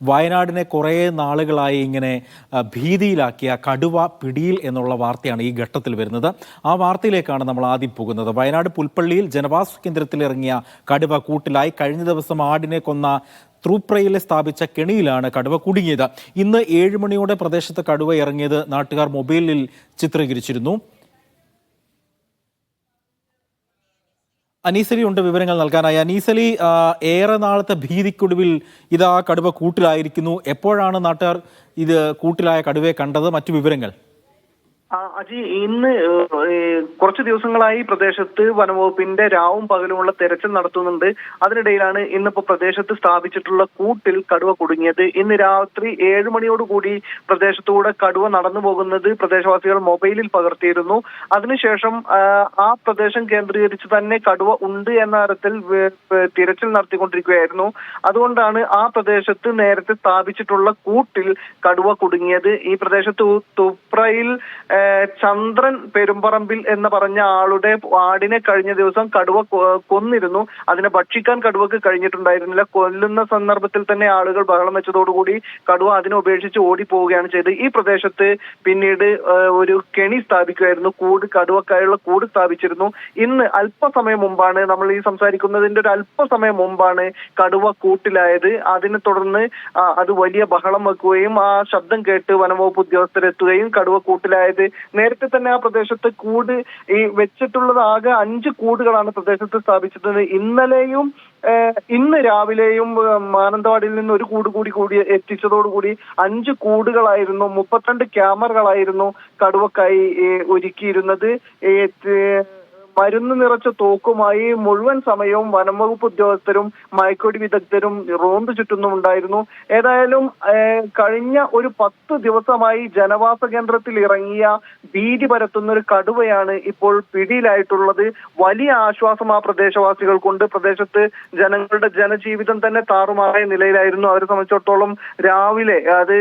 വയനാടിനെ കുറേ നാളുകളായി ഇങ്ങനെ ഭീതിയിലാക്കിയ കടുവ പിടിയിൽ എന്നുള്ള വാർത്തയാണ് ഈ ഘട്ടത്തിൽ വരുന്നത്. ആ വാർത്തയിലേക്കാണ് നമ്മൾ ആദ്യം പോകുന്നത്. വയനാട് പുൽപ്പള്ളിയിൽ ജനവാസ കേന്ദ്രത്തിൽ ഇറങ്ങിയ കടുവ കൂട്ടിലായി. കഴിഞ്ഞ ദിവസം ആടിനെ കൊന്ന തൂപ്രയിൽ സ്ഥാപിച്ച കെണിയിലാണ് കടുവ കുടുങ്ങിയത്. ഇന്ന് 7 മണിയോടെ പ്രദേശത്ത് കടുവ ഇറങ്ങിയത് നാട്ടുകാർ മൊബൈലിൽ ചിത്രീകരിച്ചിരുന്നു. അനീസലി ഉണ്ട് വിവരങ്ങൾ നൽകാനായി. അനീസലി, ഏറെ നാളത്തെ ഭീതിക്കൊടുവിൽ ഇതാ കടുവ കൂട്ടിലായിരിക്കുന്നു. എപ്പോഴാണ് നാട്ടുകാർ ഇത് കൂട്ടിലായ കടുവയെ കണ്ടത്? മറ്റു വിവരങ്ങൾ? അജി, ഇന്ന് കുറച്ച് ദിവസങ്ങളായി പ്രദേശത്ത് വനംവകുപ്പിന്റെ രാവും പകലുമുള്ള തെരച്ചിൽ നടത്തുന്നുണ്ട്. അതിനിടയിലാണ് ഇന്നിപ്പോ പ്രദേശത്ത് സ്ഥാപിച്ചിട്ടുള്ള കൂട്ടിൽ കടുവ കുടുങ്ങിയത്. ഇന്ന് രാത്രി 7 മണിയോടുകൂടി പ്രദേശത്തൂടെ കടുവ നടന്നു പോകുന്നത് പ്രദേശവാസികൾ മൊബൈലിൽ പകർത്തിയിരുന്നു. അതിനുശേഷം ആ പ്രദേശം കേന്ദ്രീകരിച്ച് തന്നെ കടുവ ഉണ്ട് എന്ന തരത്തിൽ തിരച്ചിൽ നടത്തിക്കൊണ്ടിരിക്കുകയായിരുന്നു. അതുകൊണ്ടാണ് ആ പ്രദേശത്ത് നേരത്തെ സ്ഥാപിച്ചിട്ടുള്ള കൂട്ടിൽ കടുവ കുടുങ്ങിയത്. ഈ പ്രദേശത്ത് തുപ്രയിൽ ചന്ദ്രൻ പെരുമ്പറമ്പിൽ എന്ന് പറഞ്ഞ ആളുടെ ആടിനെ കഴിഞ്ഞ ദിവസം കടുവ കൊന്നിരുന്നു. അതിനെ ഭക്ഷിക്കാൻ കടുവക്ക് കഴിഞ്ഞിട്ടുണ്ടായിരുന്നില്ല. കൊല്ലുന്ന സന്ദർഭത്തിൽ തന്നെ ആളുകൾ ബഹളം വെച്ചതോടുകൂടി കടുവ അതിനെ ഉപേക്ഷിച്ച് ഓടിപ്പോവുകയാണ് ചെയ്തത്. ഈ പ്രദേശത്ത് പിന്നീട് ഒരു കെണി സ്ഥാപിക്കുകയായിരുന്നു. കടുവക്കായുള്ള കൂട് സ്ഥാപിച്ചിരുന്നു. ഇന്ന് അല്പസമയം മുമ്പാണ്, നമ്മൾ ഈ സംസാരിക്കുന്നതിന്റെ ഒരു അല്പസമയം മുമ്പാണ് കടുവ കൂട്ടിലായത്. അതിനെ തുടർന്ന് അത് വലിയ ബഹളം വെക്കുകയും ആ ശബ്ദം കേട്ട് വനംവകുപ്പ് ഉദ്യോഗസ്ഥരെത്തുകയും കടുവ കൂട്ടിലായത്. നേരത്തെ തന്നെ ആ പ്രദേശത്ത് കൂട് വെച്ചിട്ടുള്ളത് ആകെ 5 കൂടുകളാണ് പ്രദേശത്ത് സ്ഥാപിച്ചിട്ടുള്ളത്. ഇന്ന് രാവിലെയും മാനന്തവാടിയിൽ നിന്ന് ഒരു കൂട് കൂടി എത്തിച്ചതോടുകൂടി 5 കൂടുകളായിരുന്നു, 32 ക്യാമറകളായിരുന്നു കടുവക്കായി ഒരുക്കിയിരുന്നത്. മരുന്ന് നിറച്ച തോക്കുമായി മുഴുവൻ സമയവും വനംവകുപ്പ് ഉദ്യോഗസ്ഥരും മയക്കുവെടി വിദഗ്ധരും റോന്ത് ചുറ്റുന്നുമുണ്ടായിരുന്നു. ഏതായാലും കഴിഞ്ഞ ഒരു 10 ദിവസമായി ജനവാസ കേന്ദ്രത്തിൽ ഇറങ്ങിയ ഭീതി പരത്തുന്ന ഒരു കടുവയാണ് ഇപ്പോൾ പിടിയിലായിട്ടുള്ളത്. വലിയ ആശ്വാസം ആ പ്രദേശവാസികൾക്കുണ്ട്. പ്രദേശത്ത് ജനങ്ങളുടെ ജനജീവിതം തന്നെ താറുമാറായ നിലയിലായിരുന്നു. അവരെ സംബന്ധിച്ചിടത്തോളം രാവിലെ അത്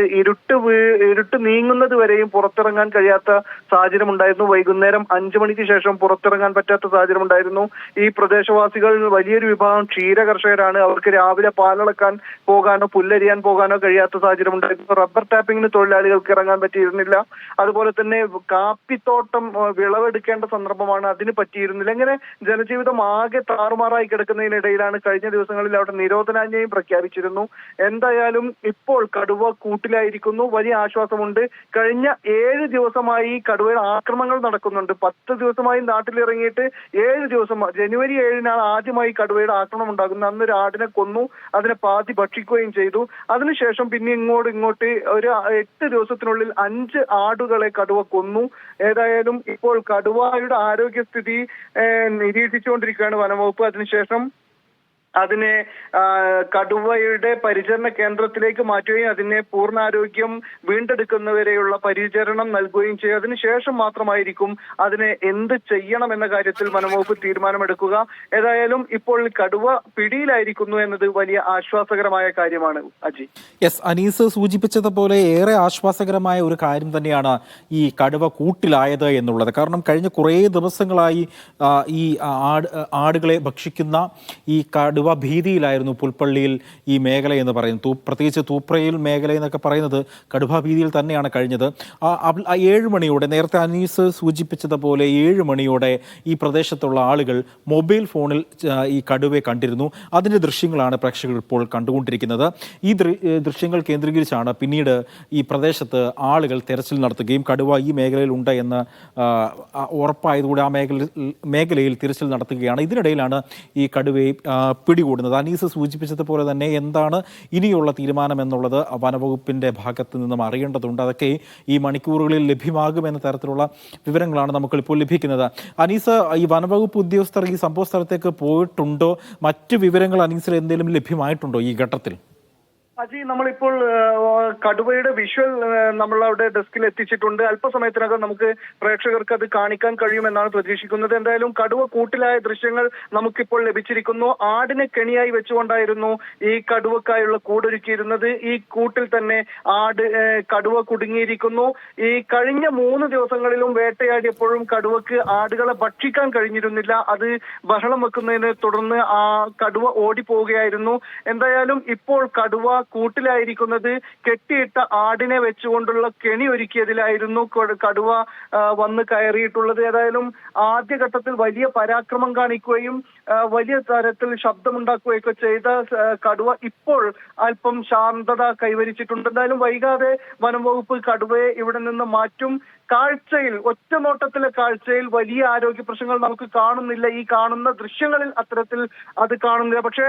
ഇരുട്ട് നീങ്ങുന്നത് വരെയും പുറത്തിറങ്ങാൻ കഴിയാത്ത സാഹചര്യം ഉണ്ടായിരുന്നു. വൈകുന്നേരം 5 മണിക്ക് ശേഷം പുറത്തിറങ്ങാൻ പറ്റാത്ത സാഹചര്യം ഉണ്ടായിരുന്നു. ഈ പ്രദേശവാസികൾ വലിയൊരു വിഭാഗം ക്ഷീര കർഷകരാണ്. അവർക്ക് രാവിലെ പാലളക്കാൻ പോകാനോ പുല്ലരിയാൻ പോകാനോ കഴിയാത്ത സാഹചര്യം ഉണ്ടായിരുന്നു. റബ്ബർ ടാപ്പിങ്ങിന് തൊഴിലാളികൾക്ക് ഇറങ്ങാൻ പറ്റിയിരുന്നില്ല. അതുപോലെ തന്നെ കാപ്പിത്തോട്ടം വിളവെടുക്കേണ്ട സന്ദർഭമാണ്, അതിന് പറ്റിയിരുന്നില്ല. ഇങ്ങനെ ജനജീവിതം ആകെ താറുമാറായി കിടക്കുന്നതിനിടയിലാണ് കഴിഞ്ഞ ദിവസങ്ങളിൽ അവിടെ നിരോധനാജ്ഞയും പ്രഖ്യാപിച്ചിരുന്നു. എന്തായാലും ഇപ്പോൾ കടുവ കൂട്ടിലായിരിക്കുന്നു. വലിയ ആശ്വാസമുണ്ട്. കഴിഞ്ഞ 7 ദിവസമായി കടുവയുടെ ആക്രമണങ്ങൾ നടക്കുന്നുണ്ട്. 10 ദിവസമായി നാട്ടിലിറങ്ങിയിട്ട് 7 ദിവസം, ജനുവരി 7-നാണ് ആദ്യമായി കടുവയുടെ ആക്രമണം ഉണ്ടാകുന്നത്. അന്ന് ഒരു ആടിനെ കൊന്നു, അതിനെ പാതി ഭക്ഷിക്കുകയും ചെയ്തു. അതിനുശേഷം പിന്നെ ഇങ്ങോട്ട് ഒരു 8 ദിവസത്തിനുള്ളിൽ 5 ആടുകളെ കടുവ കൊന്നു. ഏതായാലും ഇപ്പോൾ കടുവയുടെ ആരോഗ്യസ്ഥിതി നിരീക്ഷിച്ചുകൊണ്ടിരിക്കുകയാണ് വനംവകുപ്പ്. അതിനുശേഷം അതിനെ കടുവയുടെ പരിചരണ കേന്ദ്രത്തിലേക്ക് മാറ്റുകയും അതിനെ പൂർണ്ണാരോഗ്യം വീണ്ടെടുക്കുന്നവരെയുള്ള പരിചരണം നൽകുകയും ചെയ്യും. അതിനുശേഷം മാത്രമായിരിക്കും അതിനെ എന്ത് ചെയ്യണം എന്ന കാര്യത്തിൽ വനംവകുപ്പ് തീരുമാനമെടുക്കുക. ഏതായാലും ഇപ്പോൾ കടുവ പിടിയിലായിരിക്കുന്നു എന്നത് വലിയ ആശ്വാസകരമായ കാര്യമാണ്. അജി, യെസ്, അനീസ് സൂചിപ്പിച്ചതുപോലെ ഏറെ ആശ്വാസകരമായ ഒരു കാര്യം തന്നെയാണ് ഈ കടുവ കൂട്ടിലായത് എന്നുള്ളത്. കാരണം കഴിഞ്ഞ കുറേ ദിവസങ്ങളായി ഈ ആടുകളെ ഭക്ഷിക്കുന്ന ഈ കടുവ ഭീതിയിലായിരുന്നു പുൽപ്പള്ളിയിൽ ഈ മേഖല എന്ന് പറയുന്നത്. പ്രത്യേകിച്ച് തൂപ്രയിൽ മേഖല എന്നൊക്കെ പറയുന്നത് കടുവ ഭീതിയിൽ തന്നെയാണ് കഴിഞ്ഞത്. 7 മണിയോടെ, നേരത്തെ അനീസ് സൂചിപ്പിച്ചതുപോലെ 7 മണിയോടെ ഈ പ്രദേശത്തുള്ള ആളുകൾ മൊബൈൽ ഫോണിൽ ഈ കടുവയെ കണ്ടിരുന്നു. അതിൻ്റെ ദൃശ്യങ്ങളാണ് പ്രേക്ഷകർ ഇപ്പോൾ കണ്ടുകൊണ്ടിരിക്കുന്നത്. ഈ ദൃശ്യങ്ങൾ കേന്ദ്രീകരിച്ചാണ് പിന്നീട് ഈ പ്രദേശത്ത് ആളുകൾ തെരച്ചിൽ നടത്തുകയും കടുവ ഈ മേഖലയിൽ ഉണ്ട് എന്ന് ഉറപ്പായതുകൂടി ആ മേഖലയിൽ തിരച്ചിൽ നടത്തുകയാണ്. ഇതിനിടയിലാണ് ഈ കടുവയെ പിടികൂടുന്നത്. അനീസ് സൂചിപ്പിച്ചതുപോലെ തന്നെ എന്താണ് ഇനിയുള്ള തീരുമാനം എന്നുള്ളത് വനവകുപ്പിൻ്റെ ഭാഗത്ത് നിന്നും അറിയേണ്ടതുണ്ട്. അതൊക്കെ ഈ മണിക്കൂറുകളിൽ ലഭ്യമാകുമെന്ന തരത്തിലുള്ള വിവരങ്ങളാണ് നമുക്കിപ്പോൾ ലഭിക്കുന്നത്. അനീസ്, ഈ വനവകുപ്പ് ഉദ്യോഗസ്ഥർ ഈ സംഭവ സ്ഥലത്തേക്ക് പോയിട്ടുണ്ടോ? മറ്റു വിവരങ്ങൾ അനീസിൽ എന്തെങ്കിലും ലഭ്യമായിട്ടുണ്ടോ ഈ ഘട്ടത്തിൽ? അജി, നമ്മളിപ്പോൾ കടുവയുടെ വിഷ്വൽ നമ്മളവിടെ ഡെസ്കിൽ എത്തിച്ചിട്ടുണ്ട്. അല്പസമയത്തിനകം നമുക്ക് പ്രേക്ഷകർക്ക് അത് കാണിക്കാൻ കഴിയുമെന്നാണ് പ്രതീക്ഷിക്കുന്നത്. എന്തായാലും കടുവ കൂട്ടിലായ ദൃശ്യങ്ങൾ നമുക്കിപ്പോൾ ലഭിച്ചിരിക്കുന്നു. ആടിനെ കെണിയായി വെച്ചുകൊണ്ടായിരുന്നു ഈ കടുവക്കായുള്ള കൂടൊരുക്കിയിരുന്നത്. ഈ കൂട്ടിൽ തന്നെ കടുവ കുടുങ്ങിയിരിക്കുന്നു. ഈ കഴിഞ്ഞ 3 ദിവസങ്ങളിലും വേട്ടയാടിയപ്പോഴും കടുവക്ക് ആടുകളെ ഭക്ഷിക്കാൻ കഴിഞ്ഞിരുന്നില്ല. അത് ബഹളം വെക്കുന്നതിനെ തുടർന്ന് ആ കടുവ ഓടിപ്പോവുകയായിരുന്നു. എന്തായാലും ഇപ്പോൾ കടുവ കൂട്ടിലായിരിക്കുന്നത്. കെട്ടിയിട്ട ആടിനെ വെച്ചുകൊണ്ടുള്ള കെണി ഒരുക്കിയതിലായിരുന്നു കടുവ വന്ന് കയറിയിട്ടുള്ളത്. ഏതായാലും ആദ്യഘട്ടത്തിൽ വലിയ പരാക്രമം കാണിക്കുകയും വലിയ തരത്തിൽ ശബ്ദമുണ്ടാക്കുകയൊക്കെ ചെയ്ത കടുവ ഇപ്പോൾ അല്പം ശാന്തത കൈവരിച്ചിട്ടുണ്ട്. എന്തായാലും വൈകാതെ വനം വകുപ്പ് കടുവയെ ഇവിടെ നിന്ന് മാറ്റും. കാഴ്ചയിൽ, ഒറ്റനോട്ടത്തിലെ കാഴ്ചയിൽ വലിയ ആരോഗ്യ പ്രശ്നങ്ങൾ നമുക്ക് കാണുന്നില്ല. ഈ കാണുന്ന ദൃശ്യങ്ങളിൽ അത്തരത്തിൽ അത് കാണുന്നില്ല. പക്ഷേ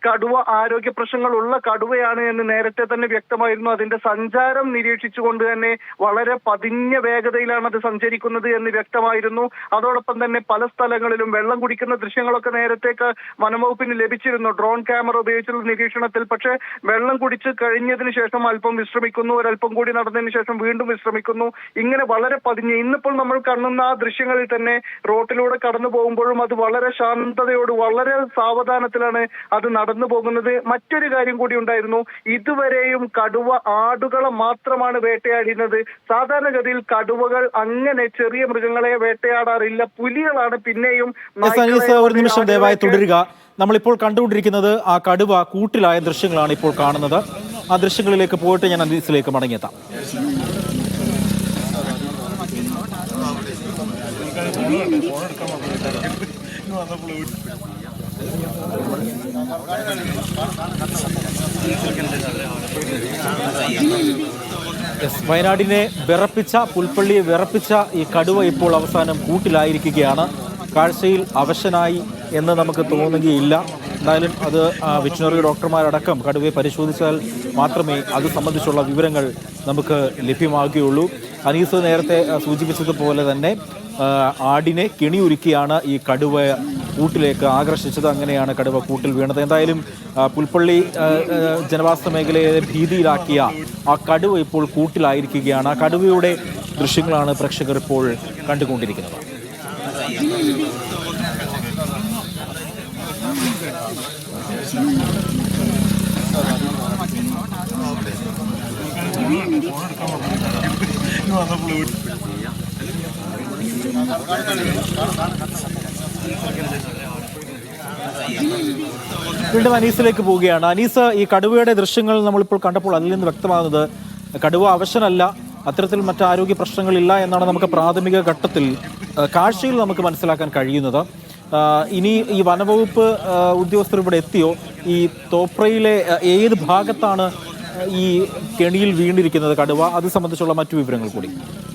കടുവ ആരോഗ്യ പ്രശ്നങ്ങൾ ഉള്ള കടുവയാണ് എന്ന് നേരത്തെ തന്നെ വ്യക്തമായിരുന്നു. അതിന്റെ സഞ്ചാരം നിരീക്ഷിച്ചുകൊണ്ട് തന്നെ വളരെ പതിഞ്ഞ വേഗതയിലാണ് അത് സഞ്ചരിക്കുന്നത് എന്ന് വ്യക്തമായിരുന്നു. അതോടൊപ്പം തന്നെ പല സ്ഥലങ്ങളിലും വെള്ളം കുടിക്കുന്ന ദൃശ്യങ്ങളൊക്കെ നേരത്തേക്ക് വനംവകുപ്പിന് ലഭിച്ചിരുന്നു ഡ്രോൺ ക്യാമറ ഉപയോഗിച്ചുള്ള നിരീക്ഷണത്തിൽ. പക്ഷേ വെള്ളം കുടിച്ച് കഴിഞ്ഞതിന് ശേഷം അല്പം വിശ്രമിക്കുന്നു, ഒരല്പം കൂടി നടന്നതിന് ശേഷം വീണ്ടും വിശ്രമിക്കുന്നു. ഇങ്ങനെ വളരെ പതിഞ്ഞ് ഇന്നിപ്പോൾ നമ്മൾ കാണുന്ന ആ ദൃശ്യങ്ങളിൽ തന്നെ റോട്ടിലൂടെ കടന്നു പോകുമ്പോഴും അത് വളരെ ശാന്തതയോട് വളരെ സാവധാനത്തിലാണ് അത് നടന്നു പോകുന്നത്. മറ്റൊരു കാര്യം കൂടി ഉണ്ടായിരുന്നു. ഇതുവരെയും കടുവ ആടുകളെ മാത്രമാണ് വേട്ടയാടുന്നത്. സാധാരണഗതിയിൽ കടുവകൾ അങ്ങനെ ചെറിയ മൃഗങ്ങളെ വേട്ടയാടാറില്ല. പുലികളാണ് പിന്നെയും. ഒരു നിമിഷം ദയവായി തുടരുക. നമ്മളിപ്പോൾ കണ്ടുകൊണ്ടിരിക്കുന്നത് ആ കടുവ കൂട്ടിലായ ദൃശ്യങ്ങളാണ് ഇപ്പോൾ കാണുന്നത്. ആ ദൃശ്യങ്ങളിലേക്ക് പോയിട്ട് ഞാൻ അനീസിലേക്ക് മടങ്ങിയെത്താം. വയനാടിനെ വിറപ്പിച്ച, പുൽപ്പള്ളിയെ വിറപ്പിച്ച ഈ കടുവ ഇപ്പോൾ അവസാനം കൂട്ടിലായിരിക്കുകയാണ്. കാഴ്ചയിൽ അവശനായി എന്ന് നമുക്ക് തോന്നുകയില്ല. എന്തായാലും അത് വെറ്റിനറി ഡോക്ടർമാരടക്കം കടുവയെ പരിശോധിച്ചാൽ മാത്രമേ അത് സംബന്ധിച്ചുള്ള വിവരങ്ങൾ നമുക്ക് ലഭ്യമാകുകയുള്ളൂ. അനീസ് നേരത്തെ സൂചിപ്പിച്ചതുപോലെ തന്നെ ആടിനെ കെണിയൊരുക്കിയാണ് ഈ കടുവ കൂട്ടിലേക്ക് ആകർഷിച്ചത്. അങ്ങനെയാണ് കടുവ കൂട്ടിൽ വീണത്. എന്തായാലും പുൽപ്പള്ളി ജനവാസ മേഖലയെ ഭീതിയിലാക്കിയ ആ കടുവ ഇപ്പോൾ കൂട്ടിലായിരിക്കുകയാണ്. ആ കടുവയുടെ ദൃശ്യങ്ങളാണ് പ്രേക്ഷകർ ഇപ്പോൾ കണ്ടുകൊണ്ടിരിക്കുന്നത്. വീണ്ടും അനീസിലേക്ക് പോവുകയാണ്. അനീസ്, ഈ കടുവയുടെ ദൃശ്യങ്ങൾ നമ്മളിപ്പോൾ കണ്ടപ്പോൾ അതിൽ നിന്ന് വ്യക്തമാകുന്നത് കടുവ അവശനല്ല, അത്തരത്തിൽ മറ്റ് ആരോഗ്യ പ്രശ്നങ്ങളില്ല എന്നാണ് നമുക്ക് പ്രാഥമിക ഘട്ടത്തിൽ കാഴ്ചയിൽ നമുക്ക് മനസ്സിലാക്കാൻ കഴിയുന്നത്. ഇനി ഈ വനവകുപ്പ് ഉദ്യോഗസ്ഥർ ഇവിടെ എത്തിയോ? ഈ തോപ്രയിലെ ഏത് ഭാഗത്താണ് ഈ കെണിയിൽ വീണിരിക്കുന്നത് കടുവ? അത് സംബന്ധിച്ചുള്ള മറ്റു വിവരങ്ങൾ കൂടി.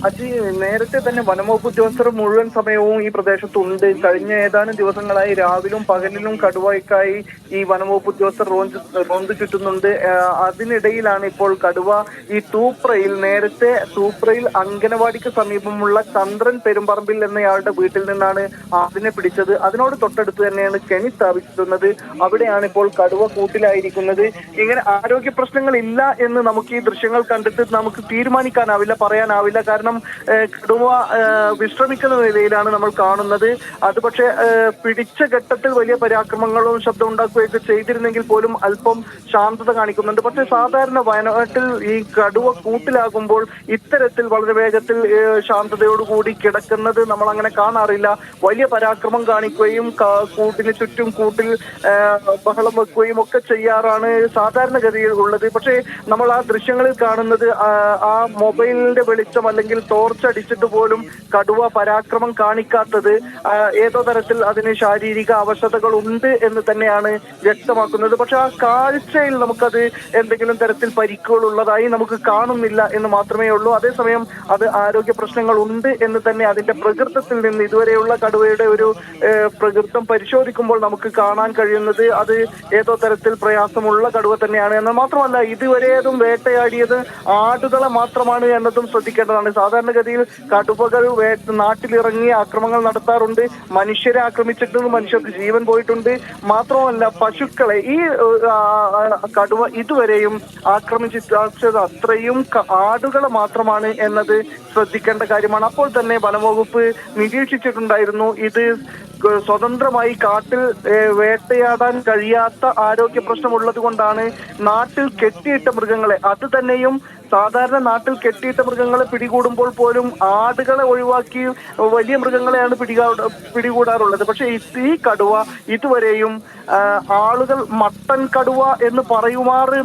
അത് നേരത്തെ തന്നെ വനംവകുപ്പ് ഉദ്യോഗസ്ഥർ മുഴുവൻ സമയവും ഈ പ്രദേശത്തുണ്ട്. കഴിഞ്ഞ ഏതാനും ദിവസങ്ങളായി രാവിലും പകലിലും കടുവയ്ക്കായി ഈ വനംവകുപ്പ് ഉദ്യോഗസ്ഥർ റോന്ത് ചുറ്റുന്നുണ്ട്. അതിനിടയിലാണ് ഇപ്പോൾ കടുവ ഈ തൂപ്രയിൽ, നേരത്തെ തൂപ്രയിൽ അങ്കനവാടിക്ക് സമീപമുള്ള ചന്ദ്രൻ പെരുമ്പറമ്പിൽ എന്നയാളുടെ വീട്ടിൽ നിന്നാണ് അതിനെ പിടിച്ചത്. അതിനോട് തൊട്ടടുത്ത് തന്നെയാണ് കെണി സ്ഥാപിച്ചിരുന്നത്. അവിടെയാണ് ഇപ്പോൾ കടുവ കൂട്ടിലായിരിക്കുന്നത്. ഇങ്ങനെ ആരോഗ്യ പ്രശ്നങ്ങൾ ഇല്ല എന്ന് നമുക്ക് ഈ ദൃശ്യങ്ങൾ കണ്ടിട്ട് നമുക്ക് തീരുമാനിക്കാനാവില്ല, പറയാനാവില്ല. കാരണം കടുവ വിശ്രമിക്കുന്ന നിലയിലാണ് നമ്മൾ കാണുന്നത്. അത് പക്ഷേ പിടിച്ച ഘട്ടത്തിൽ വലിയ പരാക്രമങ്ങളും ശബ്ദം ഉണ്ടാക്കുകയൊക്കെ ചെയ്തിരുന്നെങ്കിൽ പോലും അല്പം ശാന്തത കാണിക്കുന്നുണ്ട്. പക്ഷേ സാധാരണ വയനാട്ടിൽ ഈ കടുവ കൂട്ടിലാകുമ്പോൾ ഇത്തരത്തിൽ വളരെ വേഗത്തിൽ ശാന്തതയോടുകൂടി കിടക്കുന്നത് നമ്മൾ അങ്ങനെ കാണാറില്ല. വലിയ പരാക്രമം കാണിക്കുകയും കൂട്ടിന് ചുറ്റും കൂട്ടിൽ ബഹളം വെക്കുകയും ഒക്കെ ചെയ്യാറാണ് സാധാരണഗതിയിൽ ഉള്ളത്. പക്ഷേ നമ്മൾ ആ ദൃശ്യങ്ങളിൽ കാണുന്നത് ആ മൊബൈലിന്റെ വെളിച്ചം അല്ലെങ്കിൽ ടോർച്ച് അടിച്ചിട്ട് പോലും കടുവ പരാക്രമം കാണിക്കാത്തത് ഏതോ തരത്തിൽ അതിന് ശാരീരിക അവശതകൾ ഉണ്ട് എന്ന് തന്നെയാണ് വ്യക്തമാക്കുന്നത്. പക്ഷെ ആ കാഴ്ചയിൽ നമുക്കത് എന്തെങ്കിലും തരത്തിൽ പരിക്കുകൾ ഉള്ളതായി നമുക്ക് കാണുന്നില്ല എന്ന് മാത്രമേ ഉള്ളൂ. അതേസമയം അത് ആരോഗ്യ പ്രശ്നങ്ങൾ ഉണ്ട് എന്ന് തന്നെ അതിന്റെ പ്രകൃതത്തിൽ നിന്ന്, ഇതുവരെയുള്ള കടുവയുടെ ഒരു പ്രകൃതം പരിശോധിക്കുമ്പോൾ നമുക്ക് കാണാൻ കഴിയുന്നത് അത് ഏതോ തരത്തിൽ പ്രയാസമുള്ള കടുവ തന്നെയാണ്. എന്നാൽ മാത്രമല്ല ഇതുവരെയും വേട്ടയാടിയത് ആടുകളെ മാത്രമാണ് എന്നതും ശ്രദ്ധിക്കേണ്ടതാണ്. സാധാരണഗതിയിൽ കടുവകൾ നാട്ടിലിറങ്ങി ആക്രമണങ്ങൾ നടത്താറുണ്ട്. മനുഷ്യരെ ആക്രമിച്ചിട്ടുണ്ട്, മനുഷ്യർക്ക് ജീവൻ പോയിട്ടുണ്ട്. മാത്രമല്ല പശുക്കളെ ഈ കടുവ ഇതുവരെയും ആക്രമിച്ചത് അത്രയും ആടുകളെ മാത്രമാണ് എന്നത് ശ്രദ്ധിക്കേണ്ട കാര്യമാണ്. അപ്പോൾ തന്നെ വനംവകുപ്പ് നിരീക്ഷിച്ചിട്ടുണ്ടായിരുന്നു ഇത് സ്വതന്ത്രമായി കാട്ടിൽ വേട്ടയാടാൻ കഴിയാത്ത ആരോഗ്യ പ്രശ്നമുള്ളത് കൊണ്ടാണ് നാട്ടിൽ കെട്ടിയിട്ട മൃഗങ്ങളെ, അത് തന്നെയും സാധാരണ നാട്ടിൽ കെട്ടിയിട്ട മൃഗങ്ങളെ പിടികൂടുമ്പോൾ പോലും ആടുകളെ ഒഴിവാക്കി വലിയ മൃഗങ്ങളെയാണ് പിടികൂടാറുള്ളത്. പക്ഷെ ഈ കടുവ ഇതുവരെയും ആളുകൾ മട്ടൻ കടുവ എന്ന് പറയുമാറ്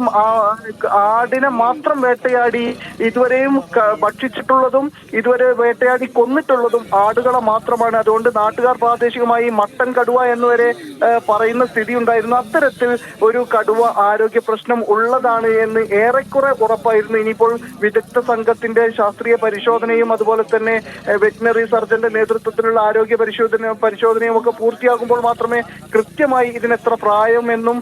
ആടിനെ മാത്രം വേട്ടയാടി ഇതുവരെയും ഭക്ഷിച്ചിട്ടുള്ളതും ഇതുവരെ വേട്ടയാടി കൊന്നിട്ടുള്ളതും ആടുകളെ മാത്രമാണ്. അതുകൊണ്ട് നാട്ടുകാർ പ്രാദേശികമായി മട്ടൻ കടുവ എന്നുവരെ പറയുന്ന സ്ഥിതി ഉണ്ടായിരുന്നു. അത്തരത്തിൽ ഒരു കടുവ ആരോഗ്യ പ്രശ്നം ഉള്ളതാണ് എന്ന് ഏറെക്കുറെ ഉറപ്പായിരുന്നു. ഇനിയിപ്പോൾ വിദഗ്ധ സംഘത്തിന്റെ ശാസ്ത്രീയ പരിശോധനയും അതുപോലെ തന്നെ വെറ്റിനറി സർജന്റെ നേതൃത്വത്തിലുള്ള ആരോഗ്യ പരിശോധനയും ഒക്കെ പൂർത്തിയാകുമ്പോൾ മാത്രമേ കൃത്യമായി ഇതിനെത്ര പ്രായമെന്നും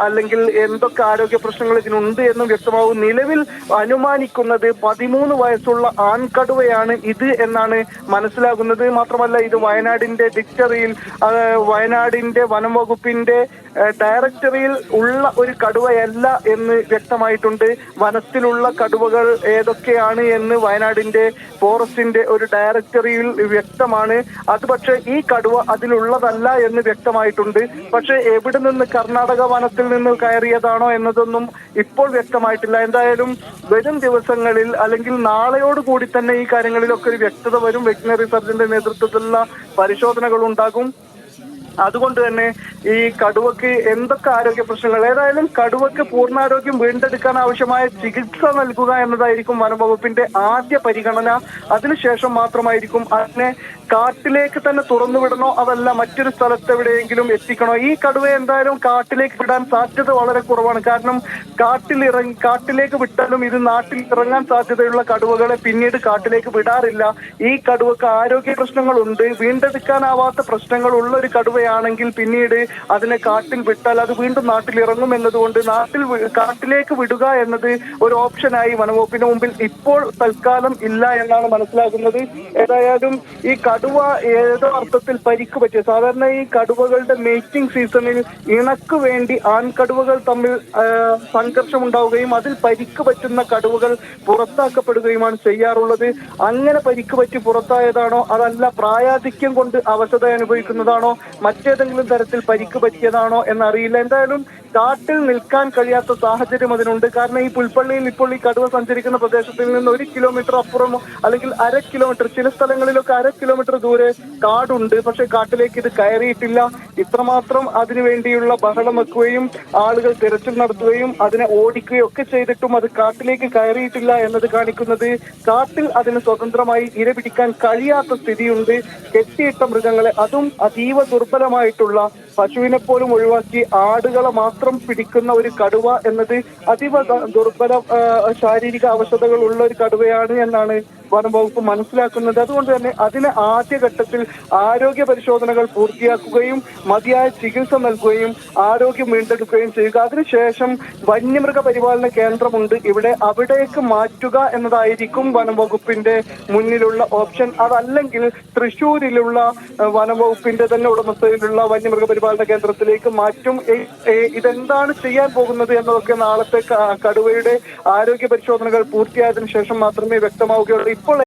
അല്ലെങ്കിൽ എന്തൊക്കെ ആരോഗ്യ പ്രശ്നങ്ങൾ ഇതിനുണ്ട് എന്നും വ്യക്തമാവും. നിലവിൽ അനുമാനിക്കുന്നത് 13 വയസ്സുള്ള ആൺകടുവയാണ് ഇത് എന്നാണ് മനസ്സിലാകുന്നത്. മാത്രമല്ല ഇത് വയനാടിന്റെ ഡിക്റ്ററിയിൽ വയനാടിന്റെ വനം വകുപ്പിന്റെ ഡയറക്ടറിയിൽ ഉള്ള ഒരു കടുവയല്ല എന്ന് വ്യക്തമായിട്ടുണ്ട്. വനത്തിലുള്ള കടുവകൾ ഏതൊക്കെയാണ് എന്ന് വയനാടിന്റെ ഫോറസ്റ്റിന്റെ ഒരു ഡയറക്ടറിയിൽ വ്യക്തമാണ്. അത് പക്ഷേ ഈ കടുവ അതിലുള്ളതല്ല എന്ന് വ്യക്തമായിട്ടുണ്ട്. പക്ഷേ എവിടെ നിന്ന് കർണാടക വനത്തിൽ നിന്ന് കയറിയതാണോ എന്നതൊന്നും ഇപ്പോൾ വ്യക്തമായിട്ടില്ല. എന്തായാലും വരും ദിവസങ്ങളിൽ അല്ലെങ്കിൽ നാളെയോട് കൂടി തന്നെ ഈ കാര്യങ്ങളിലൊക്കെ ഒരു വ്യക്തത വരും. വെറ്റിനറി സർജന്റെ നേതൃത്വത്തിലുള്ള പരിശോധനകൾ ഉണ്ടാകും. അതുകൊണ്ട് തന്നെ ഈ കടുവയ്ക്ക് എന്തൊക്കെ ആരോഗ്യ പ്രശ്നങ്ങൾ, ഏതായാലും കടുവയ്ക്ക് പൂർണ്ണാരോഗ്യം വീണ്ടെടുക്കാൻ ആവശ്യമായ ചികിത്സ നൽകുക എന്നതായിരിക്കും വനംവകുപ്പിന്റെ ആദ്യ പരിഗണന. അതിനുശേഷം മാത്രമായിരിക്കും അതിനെ കാട്ടിലേക്ക് തന്നെ തുറന്നുവിടണോ അതല്ല മറ്റൊരു സ്ഥലത്ത് എവിടെയെങ്കിലും എത്തിക്കണോ. ഈ കടുവയെ എന്തായാലും കാട്ടിലേക്ക് വിടാൻ സാധ്യത വളരെ കുറവാണ്. കാരണം കാട്ടിലേക്ക് വിട്ടാലും ഇത് നാട്ടിൽ ഇറങ്ങാൻ സാധ്യതയുള്ള കടുവകളെ പിന്നീട് കാട്ടിലേക്ക് വിടാറില്ല. ഈ കടുവക്ക് ആരോഗ്യ പ്രശ്നങ്ങളുണ്ട്. വീണ്ടെടുക്കാനാവാത്ത പ്രശ്നങ്ങൾ ഉള്ള ഒരു കടുവയാണെങ്കിൽ പിന്നീട് അതിനെ കാട്ടിൽ വിട്ടാൽ അത് വീണ്ടും നാട്ടിൽ ഇറങ്ങും എന്നതുകൊണ്ട് കാട്ടിലേക്ക് വിടുക എന്നത് ഒരു ഓപ്ഷനായി വനംവകുപ്പിന് മുമ്പിൽ ഇപ്പോൾ തൽക്കാലം ഇല്ല എന്നാണ് മനസ്സിലാക്കുന്നത്. ഏതായാലും ഈ കടുവ ഏതോ അർത്ഥത്തിൽ പരിക്ക് പറ്റിയ, സാധാരണ ഈ കടുവകളുടെ മേറ്റിംഗ് സീസണിൽ ഇണക്ക് വേണ്ടി ആൺകടുവകൾ തമ്മിൽ സംഘർഷം ഉണ്ടാവുകയും അതിൽ പരിക്ക് പറ്റുന്ന കടുവകൾ പുറത്താക്കപ്പെടുകയുമാണ് ചെയ്യാറുള്ളത്. അങ്ങനെ പരിക്ക് പറ്റി പുറത്തായതാണോ അതല്ല പ്രായാധിക്യം കൊണ്ട് അവശത അനുഭവിക്കുന്നതാണോ മറ്റേതെങ്കിലും തരത്തിൽ പരിക്ക് പറ്റിയതാണോ എന്നറിയില്ല. എന്തായാലും കാട്ടിൽ നിൽക്കാൻ കഴിയാത്ത സാഹചര്യം അതിനുണ്ട്. കാരണം ഈ പുൽപ്പള്ളിയിൽ ഇപ്പോൾ ഈ കടുവ സഞ്ചരിക്കുന്ന പ്രദേശത്തിൽ നിന്ന് 1 കിലോമീറ്റർ അപ്പുറമോ അല്ലെങ്കിൽ 1/2 കിലോമീറ്റർ, ചില സ്ഥലങ്ങളിലൊക്കെ 1/2 കിലോമീറ്റർ ദൂരെ കാടുണ്ട്. പക്ഷെ കാട്ടിലേക്ക് ഇത് കയറിയിട്ടില്ല. ഇത്രമാത്രം അതിനു വേണ്ടിയുള്ള ബഹളം വെക്കുകയും ആളുകൾ തിരച്ചിൽ നടത്തുകയും അതിനെ ഓടിക്കുകയും ഒക്കെ ചെയ്തിട്ടും അത് കാട്ടിലേക്ക് കയറിയിട്ടില്ല എന്നത് കാണിക്കുന്നത് കാട്ടിൽ അതിന് സ്വതന്ത്രമായി ഇരപിടിക്കാൻ കഴിയാത്ത സ്ഥിതിയുണ്ട്. കെട്ടിയിട്ട മൃഗങ്ങളെ, അതും അതീവ ദുർബലമായിട്ടുള്ള പശുവിനെ പോലും ഒഴിവാക്കി ആടുകളെ മാത്രം പിടിക്കുന്ന ഒരു കടുവ എന്നത് അതീവ ദുർബല ശാരീരിക അവശതകൾ ഉള്ള ഒരു കടുവയാണ് എന്നാണ് വനം വകുപ്പ് മനസ്സിലാക്കുന്നത്. അതുകൊണ്ട് തന്നെ അതിന് ആദ്യഘട്ടത്തിൽ ആരോഗ്യ പരിശോധനകൾ പൂർത്തിയാക്കുകയും മതിയായ ചികിത്സ നൽകുകയും ആരോഗ്യം വീണ്ടെടുക്കുകയും ചെയ്യുക. അതിനുശേഷം വന്യമൃഗ പരിപാലന കേന്ദ്രമുണ്ട് ഇവിടെ, അവിടേക്ക് മാറ്റുക എന്നതായിരിക്കും വനം വകുപ്പിന്റെ മുന്നിലുള്ള ഓപ്ഷൻ. അതല്ലെങ്കിൽ തൃശ്ശൂരിലുള്ള വനം വകുപ്പിന്റെ തന്നെ ഉടമസ്ഥയിലുള്ള വന്യമൃഗ പരിപാലന കേന്ദ്രത്തിലേക്ക് മാറ്റും. ഇതെന്താണ് ചെയ്യാൻ പോകുന്നത് എന്നതൊക്കെ നാളത്തെ കടുവയുടെ ആരോഗ്യ പരിശോധനകൾ പൂർത്തിയായതിനു ശേഷം മാത്രമേ വ്യക്തമാവുകയുള്ളൂ. ഇപ്പോൾ